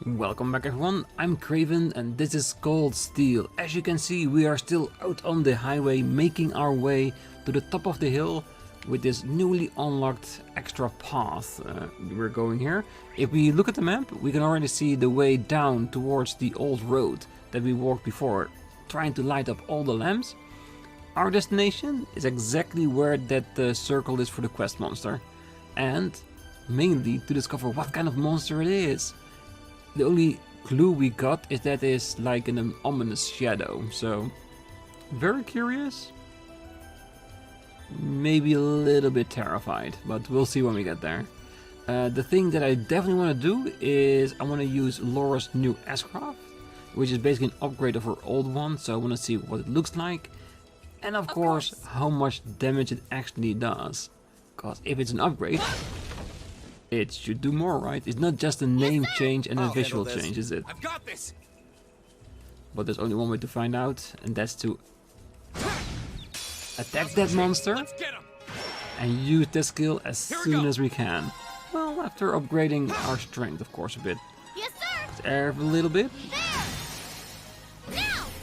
Welcome back everyone, I'm Craven and this is Cold Steel. As you can see, we are still out on the highway making our way to the top of the hill with this newly unlocked extra path we're going here. If we look at the map, we can already see the way down towards the old road that we walked before, trying to light up all the lamps. Our destination is exactly where that circle is for the quest monster, and mainly to discover what kind of monster it is. The only clue we got is that it's like an ominous shadow, so very curious. Maybe a little bit terrified, but we'll see when we get there. The thing that I definitely want to do is I want to use Laura's new S-Craft, which is basically an upgrade of her old one, so I want to see what it looks like. And of course, how much damage it actually does. Because if it's an upgrade, it should do more, right? It's not just a name change and a visual change, is it? I've got this. But there's only one way to find out, and that's to attack that monster and use that skill as soon as we can. Well, after upgrading our strength, of course, a bit. Yes, sir. Every little bit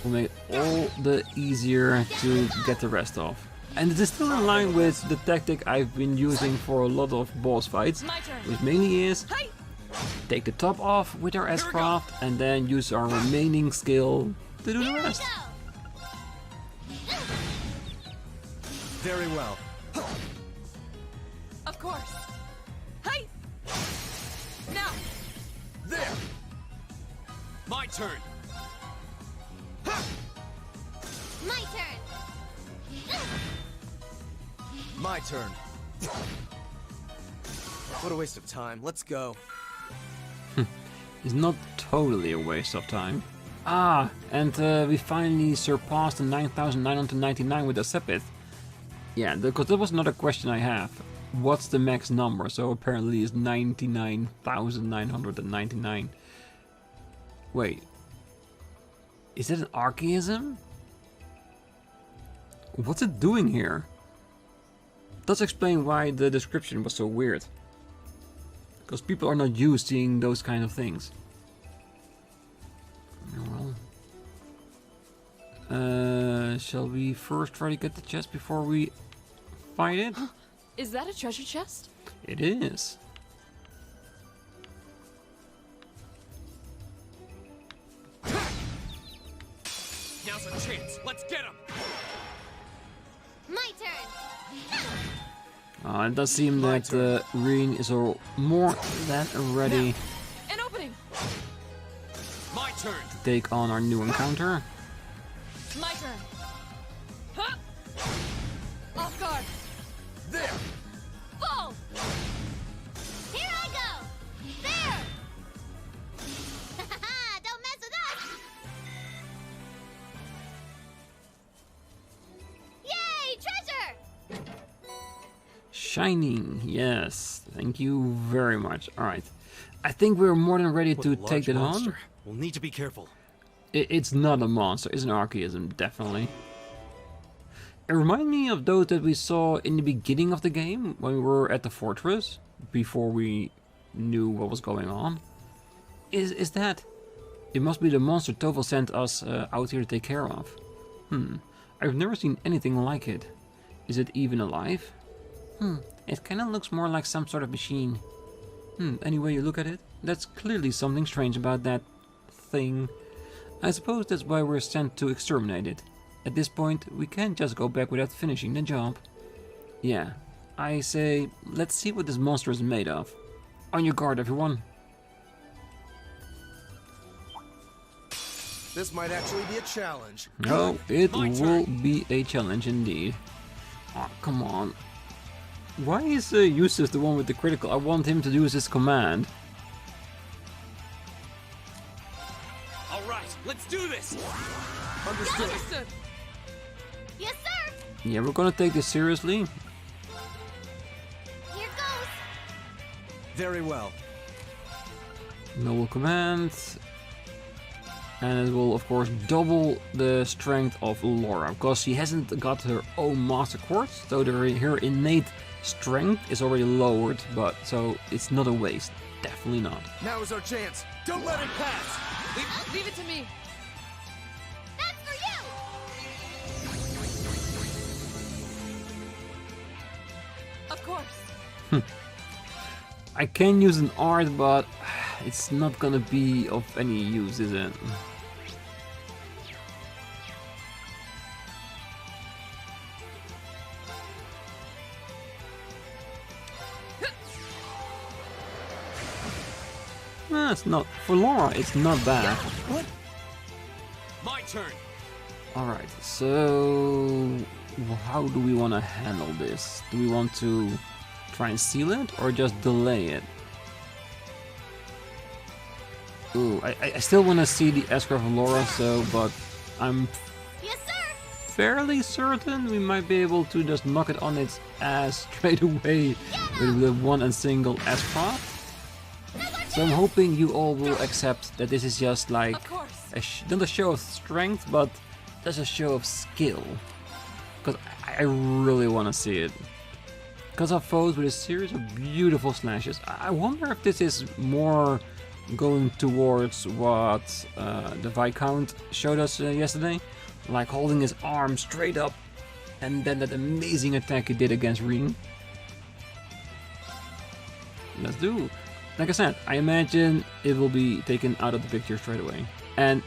will make it all the easier to get the rest off. And it is still in line with the tactic I've been using for a lot of boss fights, which mainly is take the top off with our S-Craft and then use our remaining skill to do the rest. Very well. Of course. Hi. Now. There. My turn. My turn. My turn. What a waste of time. Let's go. It's not totally a waste of time. Ah, and we finally surpassed the 9,999 with the Sepith. Yeah, because that was another question I have. What's the max number? So apparently it's 99,999. Wait. Is that an Archaism? What's it doing here? Does explain why the description was so weird. Because people are not used to seeing those kind of things. Well, shall we first try to get the chest before we fight it? Is that a treasure chest? It is. Now's our chance. Let's get him. My turn. It does seem that Rean is more than ready An opening. My turn. to take on our new encounter. My turn. Huh? Off guard. There. Full. Here I go. There. Don't mess with us. Yay, treasure. Shining, yes, thank you very much. Alright, I think we're more than ready to take it on. We'll need to be careful. It's not a monster, it's an Archaism, definitely. It reminds me of those that we saw in the beginning of the game, when we were at the fortress, before we knew what was going on. Is that? It must be the monster Tovel sent us out here to take care of. I've never seen anything like it. Is it even alive? It kinda looks more like some sort of machine. Any way you look at it, that's clearly something strange about that thing. I suppose that's why we're sent to exterminate it. At this point, we can't just go back without finishing the job. Yeah, I say, let's see what this monster is made of. On your guard, everyone. This might actually be a challenge. Oh, it will be a challenge indeed. Oh, come on. Why is Eustace the one with the critical? I want him to use his command. All right, let's do this. Understood. Understood. Yes, sir. Yeah, we're gonna take this seriously. Here goes. Very well. Noble command. And it will, of course, double the strength of Laura, because she hasn't got her own Master Quartz, so her innate strength is already lowered, but so it's not a waste. definitely not. Now is our chance. Don't let it pass. Leave it to me. That's for you! Of course. I can use an art, but it's not gonna be of any use, is it? It's not for Laura. It's not bad. What? My turn. All right. So, how do we want to handle this? Do we want to try and seal it or just delay it? Ooh, I still want to see the escort of Laura. So, but I'm Yes, sir! fairly certain we might be able to just knock it on its ass straight away with the one and single escort. So I'm hoping you all will accept that this is just like Of course. not a show of strength, but just a show of skill. Because I really want to see it. Because our foes with a series of beautiful slashes. I wonder if this is more going towards what the Viscount showed us yesterday. Like holding his arm straight up and then that amazing attack he did against Rean. Let's do. Like I said, I imagine it will be taken out of the picture straight away. And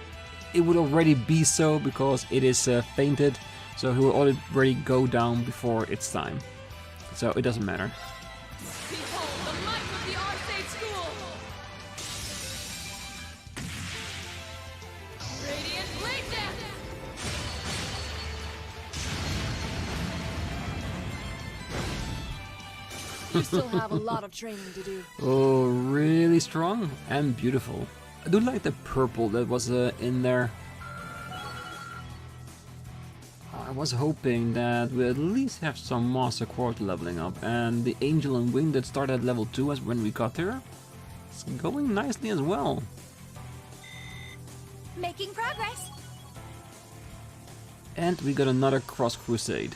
it would already be so because it is fainted, so he will already go down before its time. So it doesn't matter. Behold the might of the Arcade School! Radiant Blade Dance! You still have a lot of training to do. Oh, really strong and beautiful. I do like the purple that was in there. I was hoping that we at least have some Master Quart leveling up, and the Angel and Wing that started at level 2 as when we got there, it's going nicely as well. Making progress. And we got another Cross Crusade.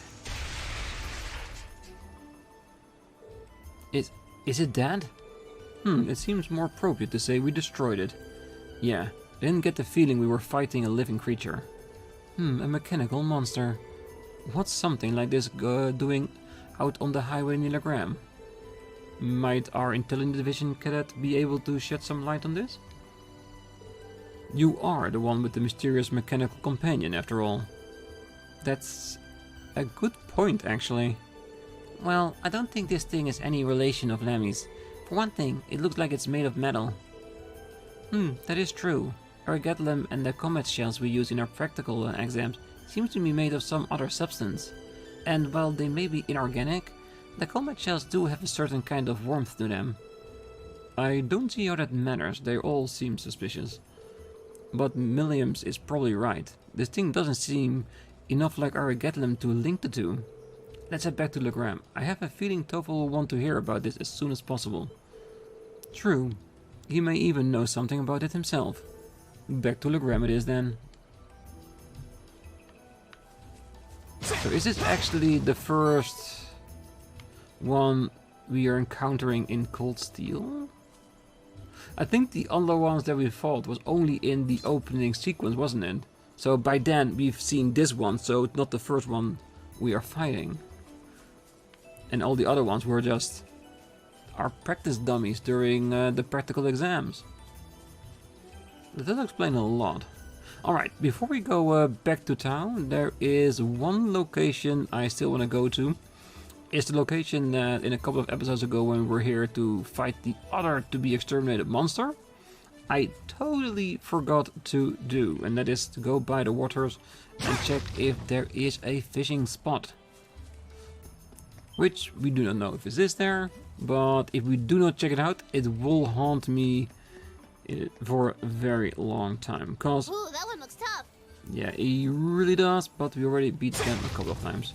Is it dead? It seems more appropriate to say we destroyed it. Yeah, I didn't get the feeling we were fighting a living creature. A mechanical monster. What's something like this doing out on the highway near Legram? Might our Intelligence Division cadet be able to shed some light on this? You are the one with the mysterious mechanical companion, after all. That's a good point, actually. Well, I don't think this thing is any relation of Lemmy's. For one thing, it looks like it's made of metal. That is true. Archaism and the combat shells we use in our practical exams seems to be made of some other substance. And while they may be inorganic, the combat shells do have a certain kind of warmth to them. I don't see how that matters, they all seem suspicious. But Milliams is probably right. This thing doesn't seem enough like Archaism to link the two. Let's head back to Legram. I have a feeling Toffel will want to hear about this as soon as possible. True. He may even know something about it himself. Back to Legram it is then. So is this actually the first one we are encountering in Cold Steel? I think the other ones that we fought was only in the opening sequence, wasn't it? So by then we've seen this one, so it's not the first one we are fighting. And all the other ones were just our practice dummies during the practical exams. That does explain a lot. Alright, before we go back to town, there is one location I still want to go to. It's the location that in a couple of episodes ago when we were here to fight the other to be exterminated monster, I totally forgot to do, and that is to go by the waters and check if there is a fishing spot. Which we do not know if it is there, but if we do not check it out, it will haunt me for a very long time. Cause Ooh, that one looks tough. yeah, he really does, but we already beat them a couple of times.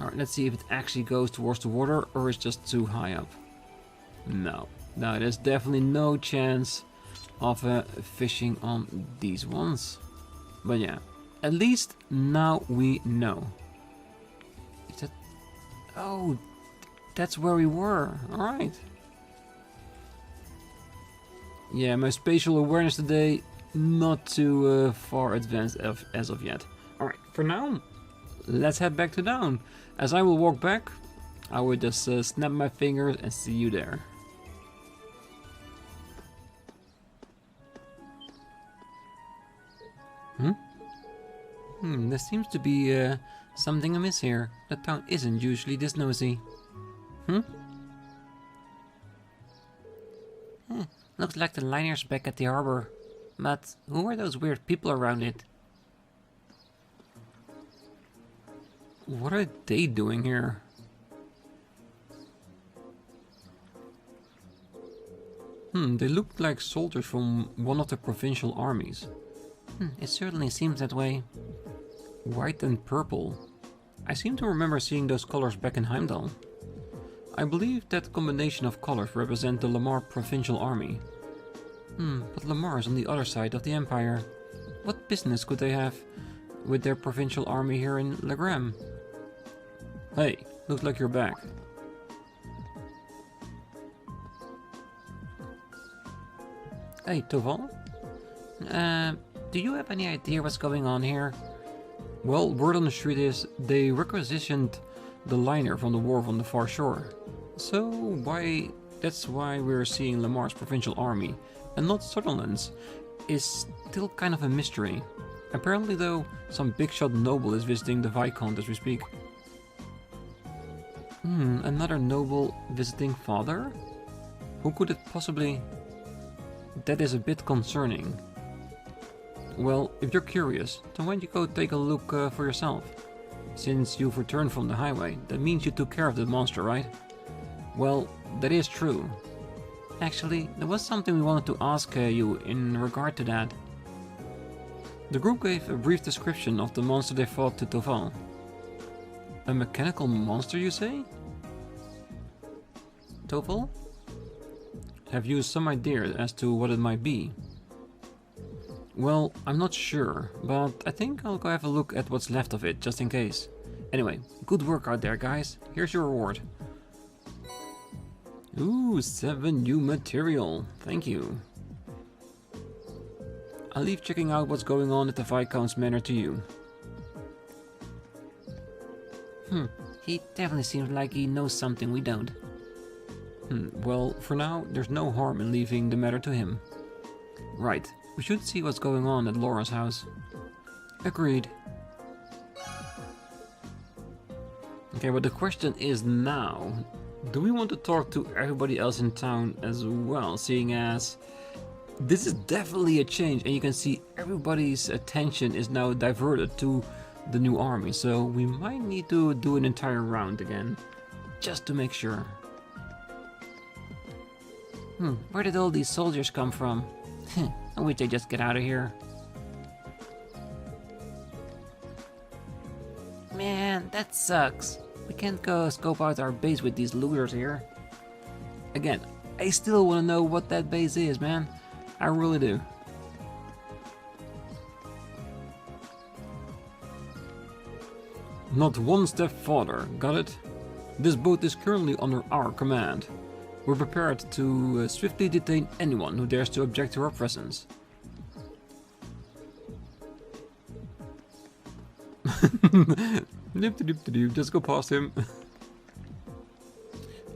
Alright, let's see if it actually goes towards the water or it's just too high up. No, there's definitely no chance of fishing on these ones. But yeah, at least now we know. Is that... Oh, that's where we were. Alright. Yeah, my spatial awareness today, not too far advanced as of yet. Alright, for now, let's head back to down. As I will walk back, I will just snap my fingers and see you there. There seems to be something amiss here. The town isn't usually this nosy. Looks like the liner's back at the harbor. But who are those weird people around it? What are they doing here? They look like soldiers from one of the provincial armies. It certainly seems that way. White and purple. I seem to remember seeing those colors back in Heimdall. I believe that combination of colors represent the Lamar provincial army. But Lamar is on the other side of the Empire. What business could they have with their provincial army here in Legram? Hey, looks like you're back. Hey, Toval? Do you have any idea what's going on here? Well, word on the street is they requisitioned the liner from the wharf on the far shore. So that's why we're seeing Lamar's provincial army and not Sutherland's is still kind of a mystery. Apparently though, some big shot noble is visiting the Viscount as we speak. Another noble visiting father? Who could it possibly... That is a bit concerning. Well, if you're curious, then why don't you go take a look for yourself? Since you've returned from the highway, that means you took care of the monster, right? Well, that is true. Actually, there was something we wanted to ask you in regard to that. The group gave a brief description of the monster they fought to Toval. A mechanical monster, you say? Toval? Have you some idea as to what it might be? Well, I'm not sure, but I think I'll go have a look at what's left of it, just in case. Anyway, good work out there, guys. Here's your reward. Ooh, 7 new material. Thank you. I'll leave checking out what's going on at the Viscount's manor to you. He definitely seems like he knows something we don't. Well, for now, there's no harm in leaving the matter to him. Right, we should see what's going on at Laura's house. Agreed. Okay, but the question is now, do we want to talk to everybody else in town as well, seeing as this is definitely a change and you can see everybody's attention is now diverted to the new army, so we might need to do an entire round again, just to make sure. Where did all these soldiers come from? I wish they'd just get out of here. Man, that sucks. We can't go scope out our base with these looters here. Again, I still want to know what that base is, man. I really do. Not one step farther, got it? This boat is currently under our command. We're prepared to swiftly detain anyone who dares to object to our presence. Just go past him.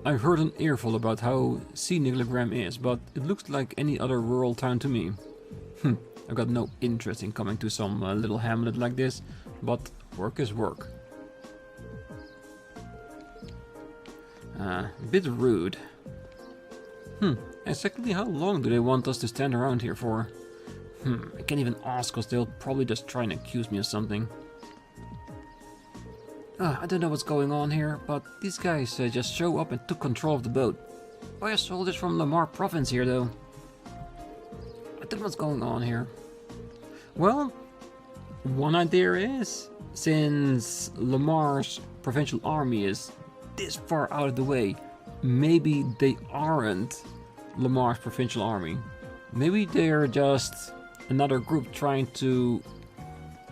I've heard an earful about how scenic Legram is, but it looks like any other rural town to me. I've got no interest in coming to some little hamlet like this, but work is work. A bit rude. Exactly how long do they want us to stand around here for? I can't even ask because they'll probably just try and accuse me of something. I don't know what's going on here, but these guys just show up and took control of the boat. Why are soldiers from Lamar province here though? I don't know what's going on here. Well, one idea is, since Lamar's provincial army is this far out of the way, maybe they aren't Lamar's provincial army. Maybe they're just another group trying to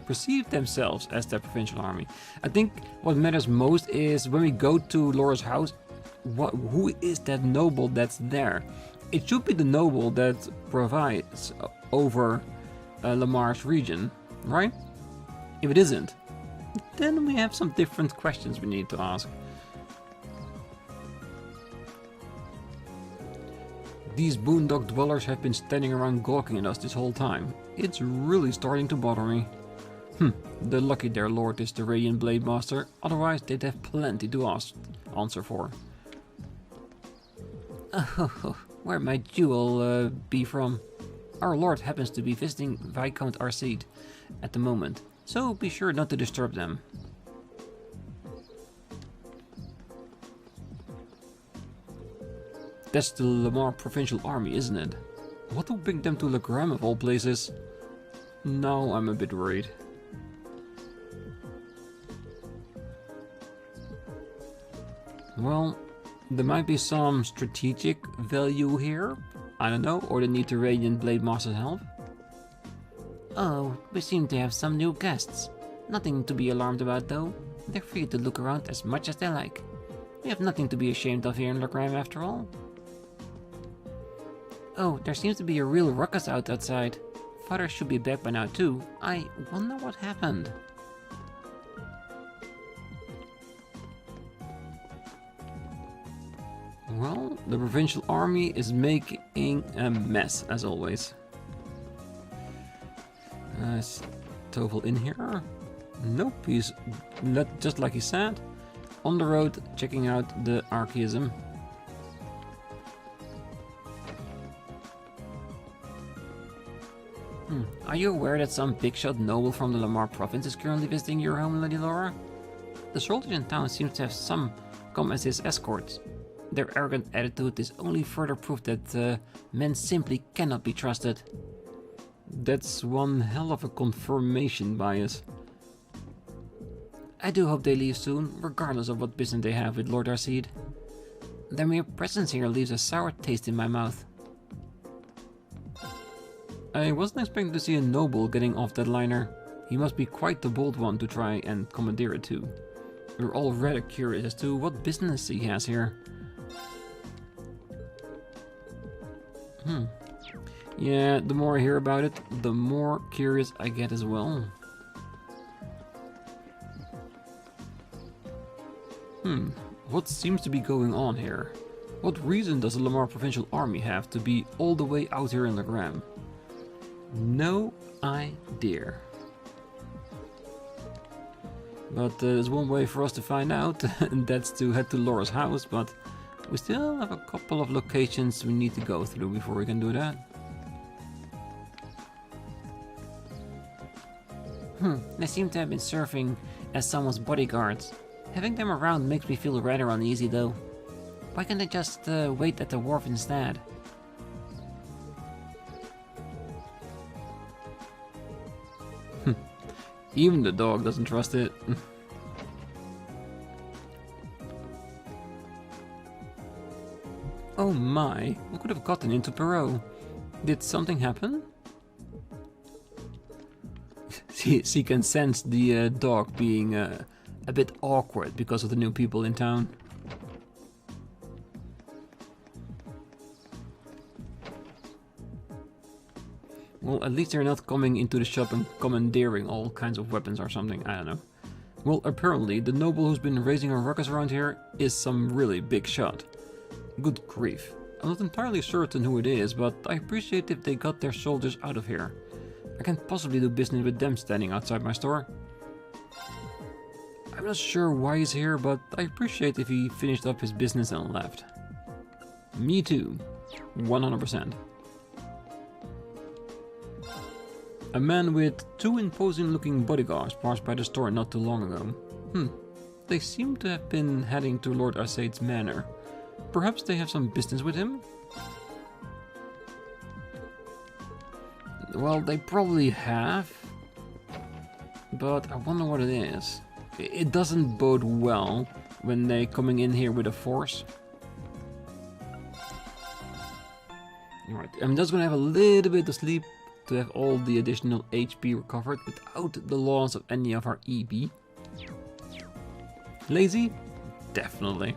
perceive themselves as their provincial army. I think what matters most is when we go to Laura's house, who is that noble that's there? It should be the noble that provides over Lamar's region, right? If it isn't, then we have some different questions we need to ask. These boondock dwellers have been standing around gawking at us this whole time. It's really starting to bother me. They're lucky their lord is the Radiant Blade Master, otherwise they'd have plenty to answer for. Oh, where might Jewel be from? Our lord happens to be visiting Viscount Arcide at the moment, so be sure not to disturb them. That's the Lamar Provincial Army, isn't it? What will bring them to Legram of all places? Now I'm a bit worried. Well, there might be some strategic value here. I don't know, or they need the Radiant Blade Master's help. Oh, we seem to have some new guests. Nothing to be alarmed about though. They're free to look around as much as they like. We have nothing to be ashamed of here in Legram after all. Oh, there seems to be a real ruckus outside. Father should be back by now too. I wonder what happened. Well, the provincial army is making a mess, as always. Is Tovel in here? Nope, he's just like he said. On the road, checking out the Archaism. Are you aware that some big-shot noble from the Lamar province is currently visiting your home, Lady Laura? The soldiers in town seem to have some come as his escorts. Their arrogant attitude is only further proof that men simply cannot be trusted. That's one hell of a confirmation bias. I do hope they leave soon, regardless of what business they have with Lord Arcide. Their mere presence here leaves a sour taste in my mouth. I wasn't expecting to see a noble getting off that liner. He must be quite the bold one to try and commandeer it too. We're all rather curious as to what business he has here. Yeah, the more I hear about it, the more curious I get as well. What seems to be going on here? What reason does the Lamar Provincial Army have to be all the way out here in Legram? No idea. But there's one way for us to find out, and that's to head to Laura's house, but we still have a couple of locations we need to go through before we can do that. They seem to have been serving as someone's bodyguards. Having them around makes me feel rather uneasy though. Why can't they just wait at the wharf instead? Even the dog doesn't trust it. Oh my, we could have gotten into Perot. Did something happen? She can sense the dog being a bit awkward because of the new people in town. Well, at least they're not coming into the shop and commandeering all kinds of weapons or something, I don't know. Well, apparently, the noble who's been raising a ruckus around here is some really big shot. Good grief. I'm not entirely certain who it is, but I appreciate if they got their soldiers out of here. I can't possibly do business with them standing outside my store. I'm not sure why he's here, but I appreciate if he finished up his business and left. Me too. 100%. A man with two imposing-looking bodyguards passed by the store not too long ago. They seem to have been heading to Lord Arcide's manor. Perhaps they have some business with him? Well, they probably have. But I wonder what it is. It doesn't bode well when they're coming in here with a force. Alright, I'm just gonna have a little bit of sleep to have all the additional HP recovered without the loss of any of our EB. Lazy? Definitely.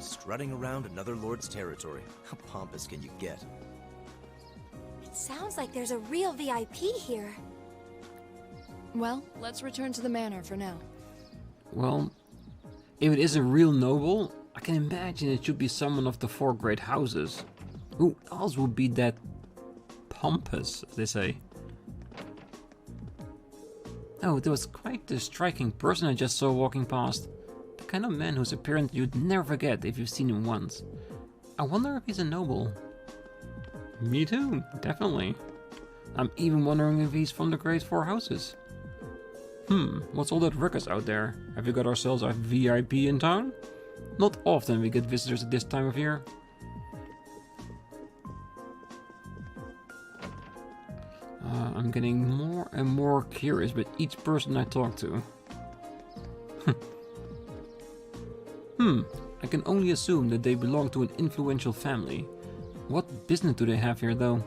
strutting around another lord's territory. How pompous can you get? It sounds like there's a real VIP here. Well, let's return to the manor for now. Well, if it is a real noble, I can imagine it should be someone of the 4 great houses. Who else would be that pompous, as they say? Oh, there was quite a striking person I just saw walking past. The kind of man whose appearance you'd never forget if you've seen him once. I wonder if he's a noble. Me too, definitely. I'm even wondering if he's from the great 4 houses. What's all that ruckus out there? Have we got ourselves a VIP in town? Not often we get visitors at this time of year. I'm getting more and more curious with each person I talk to. I can only assume that they belong to an influential family. What business do they have here, though?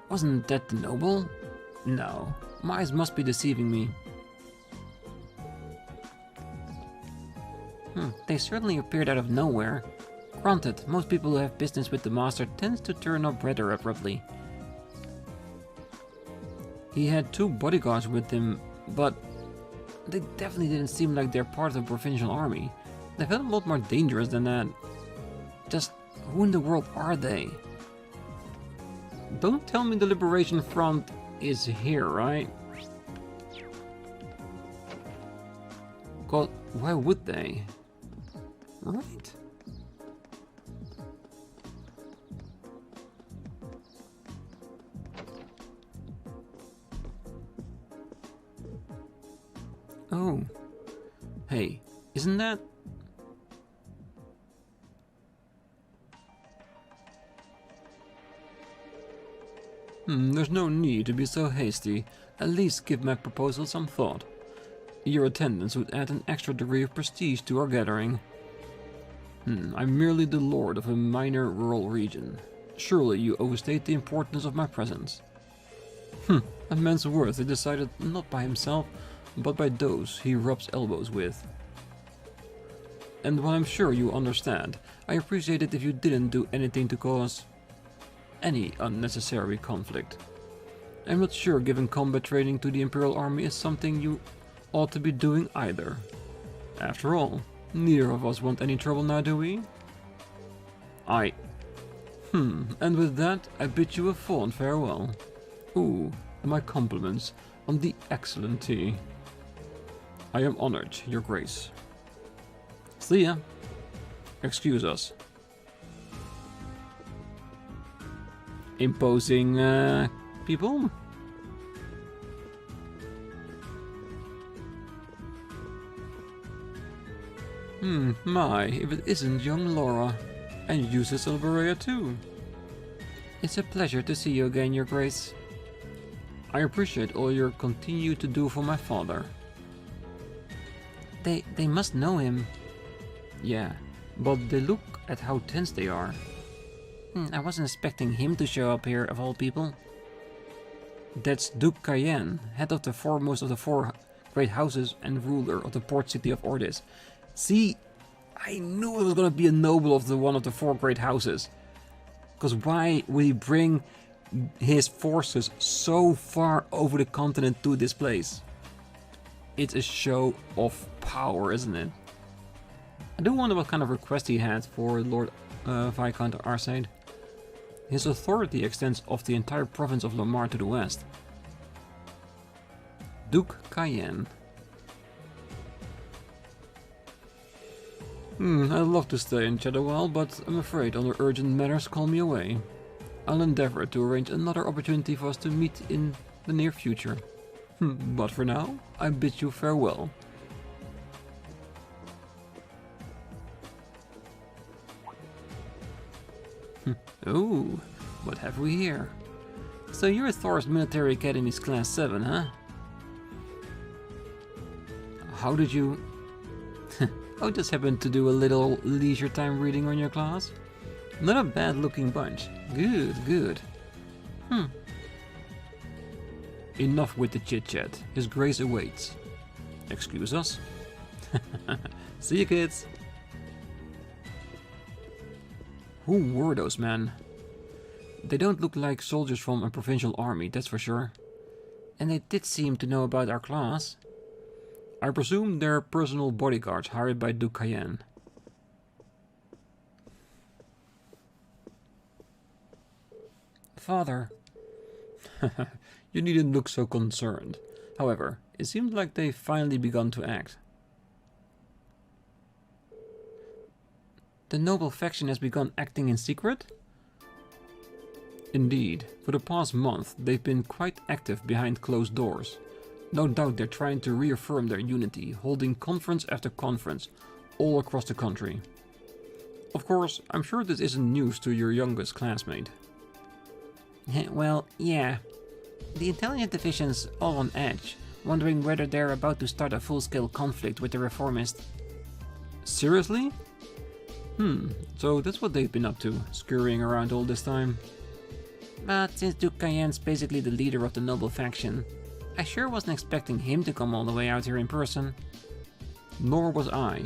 Wasn't that the noble? No, my eyes must be deceiving me. They certainly appeared out of nowhere. Granted, most people who have business with the master tends to turn up rather abruptly. He had 2 bodyguards with him, but they definitely didn't seem like they're part of the provincial army. They felt a lot more dangerous than that. Just who in the world are they? Don't tell me the Liberation Front is here, right? God, why would they? Right? Oh. Hey, isn't that... there's no need to be so hasty. At least give my proposal some thought. Your attendance would add an extra degree of prestige to our gathering. I'm merely the lord of a minor rural region. Surely you overstate the importance of my presence. A man's worth is decided not by himself, but by those he rubs elbows with. And while I'm sure you understand, I appreciate it if you didn't do anything to cause any unnecessary conflict. I'm not sure giving combat training to the Imperial Army is something you ought to be doing either. After all, neither of us want any trouble now, do we? And with that, I bid you a fond farewell. Ooh, and my compliments on the excellent tea. I am honored, Your Grace. See ya. Excuse us. Imposing, people? My, if it isn't young Laura. And Eustace Alberea too. It's a pleasure to see you again, Your Grace. I appreciate all you continue to do for my father. They must know him. Yeah, but they look at how tense they are. I wasn't expecting him to show up here, of all people. That's Duke Cayenne, head of the foremost of the 4 great houses and ruler of the port city of Ordis. See, I knew it was gonna be a noble of one of the 4 great houses. Because why would he bring his forces so far over the continent to this place? It's a show of power, isn't it? I do wonder what kind of request he had for Lord Viscount Arcade. His authority extends off the entire province of Lamar to the west. Duke Cayenne. I'd love to stay and chat a while, but I'm afraid other urgent matters call me away. I'll endeavor to arrange another opportunity for us to meet in the near future. But for now, I bid you farewell. Oh, what have we here? So you're Thors Military Academy's Class 7, huh? How did you... I just happened to do a little leisure time reading on your class. Not a bad looking bunch. Good, good. Enough with the chit chat. His Grace awaits. excuse us. See you, kids. Who were those men? They don't look like soldiers from a provincial army, that's for sure. And they did seem to know about our class. I presume they're personal bodyguards hired by Duke Cayenne. Father. You needn't look so concerned. However, it seems like they've finally begun to act. The Noble faction has begun acting in secret? Indeed, for the past month they've been quite active behind closed doors. No doubt they're trying to reaffirm their unity, holding conference after conference all across the country. Of course, I'm sure this isn't news to your youngest classmate. Well, yeah. The intelligence division's all on edge, wondering whether they're about to start a full-scale conflict with the Reformists. Seriously? So that's what they've been up to, scurrying around all this time. But since Duke Cayenne's basically the leader of the Noble faction, I sure wasn't expecting him to come all the way out here in person. Nor was I.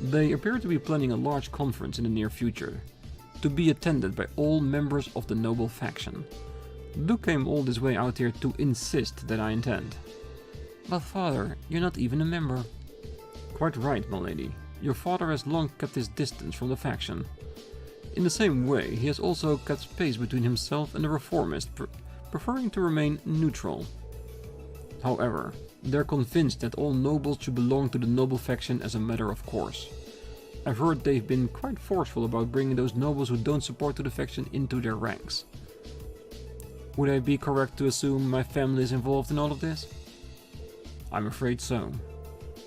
They appear to be planning a large conference in the near future, to be attended by all members of the Noble faction. Duke came all this way out here to insist that I attend. But father, you're not even a member. Quite right, my lady. Your father has long kept his distance from the faction. In the same way, he has also kept space between himself and the Reformists, preferring to remain neutral. However, they're convinced that all nobles should belong to the Noble faction as a matter of course. I've heard they've been quite forceful about bringing those nobles who don't support the faction into their ranks. Would I be correct to assume my family is involved in all of this? I'm afraid so.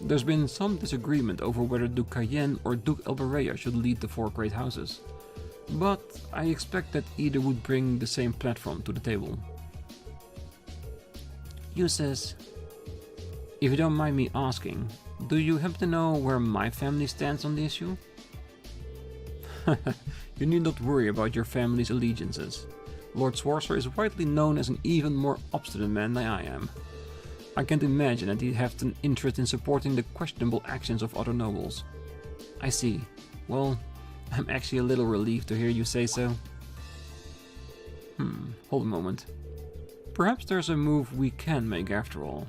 There's been some disagreement over whether Duke Cayenne or Duke Elberea should lead the four great houses, but I expect that either would bring the same platform to the table. Eustace, if you don't mind me asking, do you happen to know where my family stands on the issue? You need not worry about your family's allegiances. Lord Schwarzer is widely known as an even more obstinate man than I am. I can't imagine that he'd have an interest in supporting the questionable actions of other nobles. I see. Well, I'm actually a little relieved to hear you say so. Hold a moment. Perhaps there's a move we can make after all.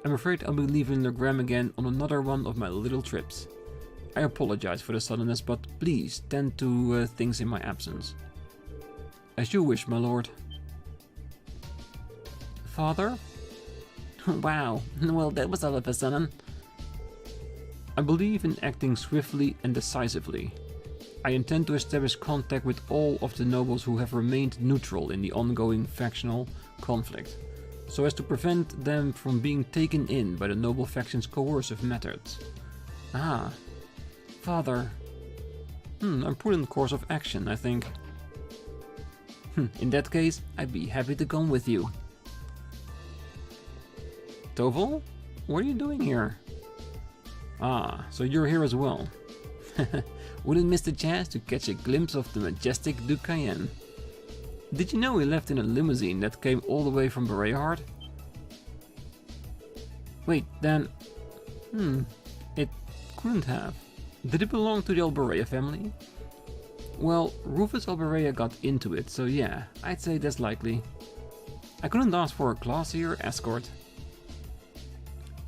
I'm afraid I'll be leaving Legram again on another one of my little trips. I apologize for the suddenness, but please tend to things in my absence. As you wish, my lord. Father? Wow, well that was all of a sudden. I believe in acting swiftly and decisively. I intend to establish contact with all of the nobles who have remained neutral in the ongoing factional conflict, so as to prevent them from being taken in by the noble faction's coercive methods. Ah, father. A prudent course of action, I think. In that case, I'd be happy to come with you. Toval? What are you doing here? Ah, so you're here as well. Wouldn't miss the chance to catch a glimpse of the majestic Duke Cayenne. Did you know he left in a limousine that came all the way from Bereahard? Wait, then... it couldn't have. Did it belong to the Elberea family? Well, Rufus Elberea got into it, so yeah, I'd say that's likely. I couldn't ask for a classier escort.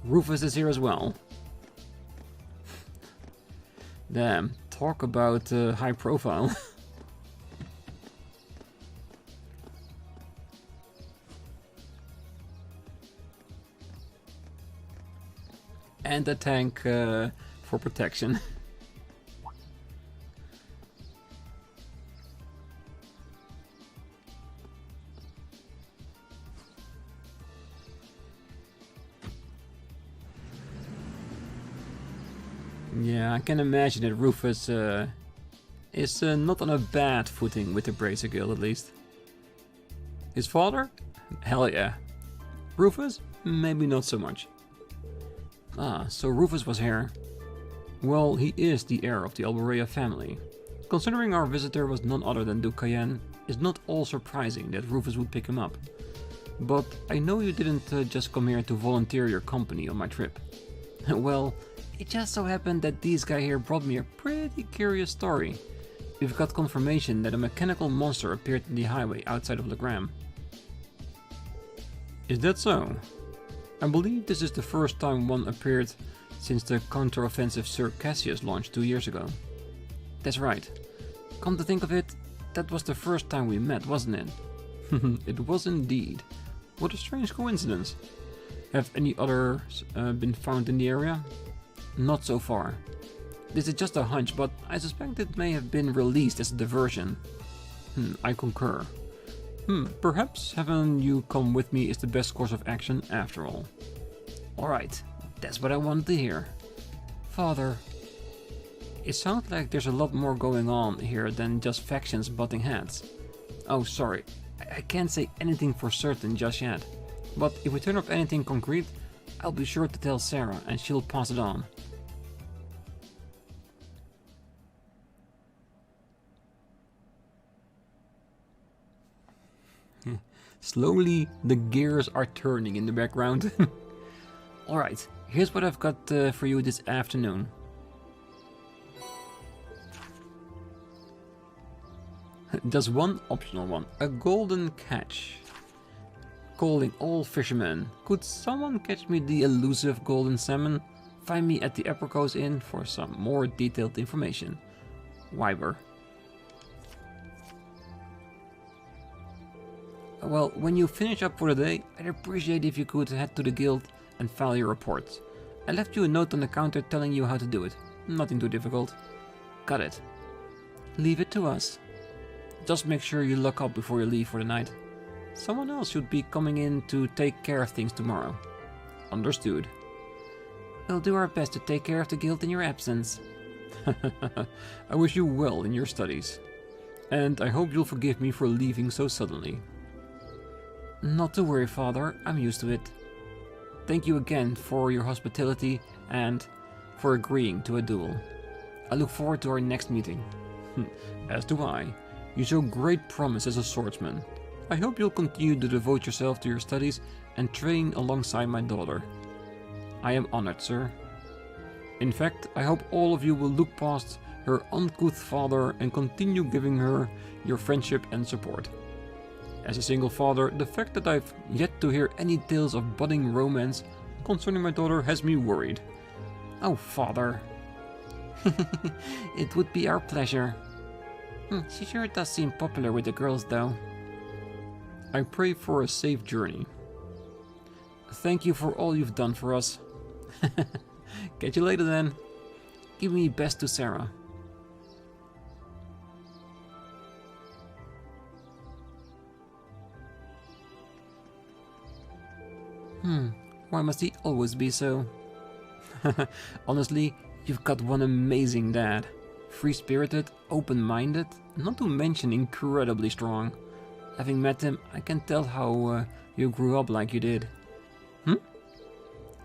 Rufus is here as well. Damn, talk about high profile. And a tank for protection. Yeah, I can imagine that Rufus is not on a bad footing with the Bracer Guild, at least. His father? Hell yeah. Rufus? Maybe not so much. Ah, so Rufus was here. Well, he is the heir of the Elberea family. Considering our visitor was none other than Duke Cayenne, it's not all surprising that Rufus would pick him up. but I know you didn't just come here to volunteer your company on my trip. Well, it just so happened that these guys here brought me a pretty curious story. We've got confirmation that a mechanical monster appeared in the highway outside of Legram. Is that so? I believe this is the first time one appeared since the counter-offensive Sir Cassius launched 2 years ago. That's right. Come to think of it, that was the first time we met, wasn't it? It was indeed. What a strange coincidence. Have any others been found in the area? Not so far. This is just a hunch, but I suspect it may have been released as a diversion. I concur. Perhaps having you come with me is the best course of action after all. Alright, that's what I wanted to hear. Father, it sounds like there's a lot more going on here than just factions butting heads. Oh, sorry, I can't say anything for certain just yet. But if we turn up anything concrete, I'll be sure to tell Sarah and she'll pass it on. Slowly, the gears are turning in the background. Alright, here's what I've got for you this afternoon. There's one optional one, a golden catch. Calling all fishermen, could someone catch me the elusive golden salmon? Find me at the Apricot Inn for some more detailed information. Wyber. Well, when you finish up for the day, I'd appreciate if you could head to the guild and file your reports. I left you a note on the counter telling you how to do it. Nothing too difficult. Got it. Leave it to us. Just make sure you lock up before you leave for the night. Someone else should be coming in to take care of things tomorrow. Understood. We'll do our best to take care of the guild in your absence. I wish you well in your studies. And I hope you'll forgive me for leaving so suddenly. Not to worry, Father. I'm used to it. Thank you again for your hospitality and for agreeing to a duel. I look forward to our next meeting. As do I. You show great promise as a swordsman. I hope you'll continue to devote yourself to your studies and train alongside my daughter. I am honored, sir. In fact, I hope all of you will look past her uncouth father and continue giving her your friendship and support. As a single father, the fact that I've yet to hear any tales of budding romance concerning my daughter has me worried. Oh, Father. It would be our pleasure. She sure does seem popular with the girls, though. I pray for a safe journey. Thank you for all you've done for us. Catch you later then. Give me best to Sarah. Why must he always be so? Honestly, you've got one amazing dad. Free-spirited, open-minded, not to mention incredibly strong. Having met him, I can tell how you grew up like you did.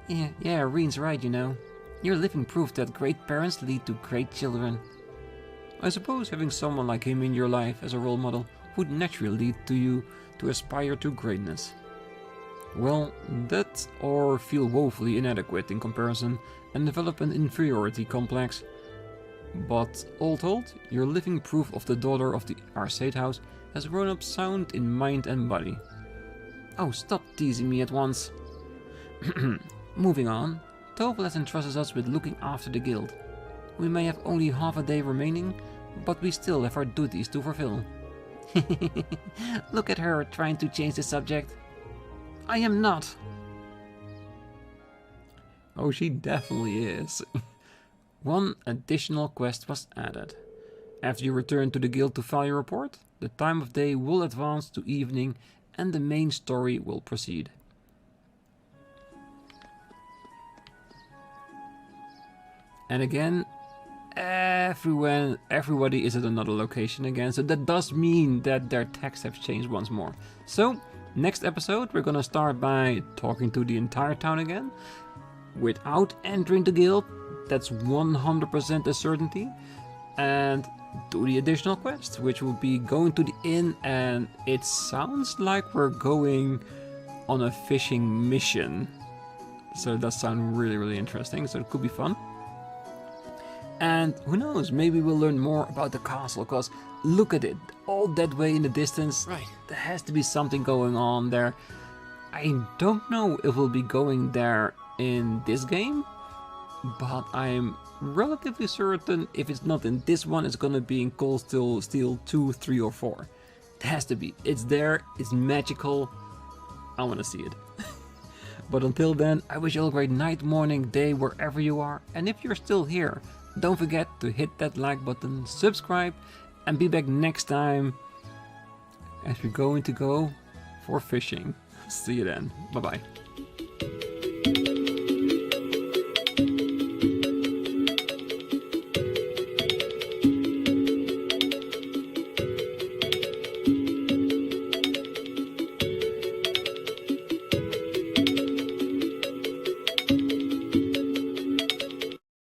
Yeah, Rean's right, you know. You're living proof that great parents lead to great children. I suppose having someone like him in your life as a role model would naturally lead to you to aspire to greatness. Well, that or feel woefully inadequate in comparison and develop an inferiority complex. But all told, you're living proof of the daughter of the Arcade House has grown up sound in mind and body. Oh, stop teasing me at once. Moving on, Tobel has entrusted us with looking after the guild. We may have only half a day remaining, but we still have our duties to fulfill. Look at her trying to change the subject. I am not. Oh, she definitely is. One additional quest was added. After you return to the guild to file your report, the time of day will advance to evening and the main story will proceed. And again, everybody is at another location again, so that does mean that their texts have changed once more. So, next episode we're gonna start by talking to the entire town again, without entering the guild, that's 100% a certainty, and do the additional quest, which will be going to the inn, and it sounds like we're going on a fishing mission. So it does sound really, really interesting, so it could be fun. And who knows, maybe we'll learn more about the castle, because look at it, all that way in the distance. Right. There has to be something going on there. I don't know if we'll be going there in this game, but I'm relatively certain if it's not in this one, it's gonna be in Cold Steel 2, 3 or 4. It has to be. It's there, it's magical. I wanna see it. But until then, I wish you all a great night, morning, day, wherever you are. And if you're still here, don't forget to hit that like button, subscribe, and be back next time as we're going to go for fishing. See you then. Bye-bye.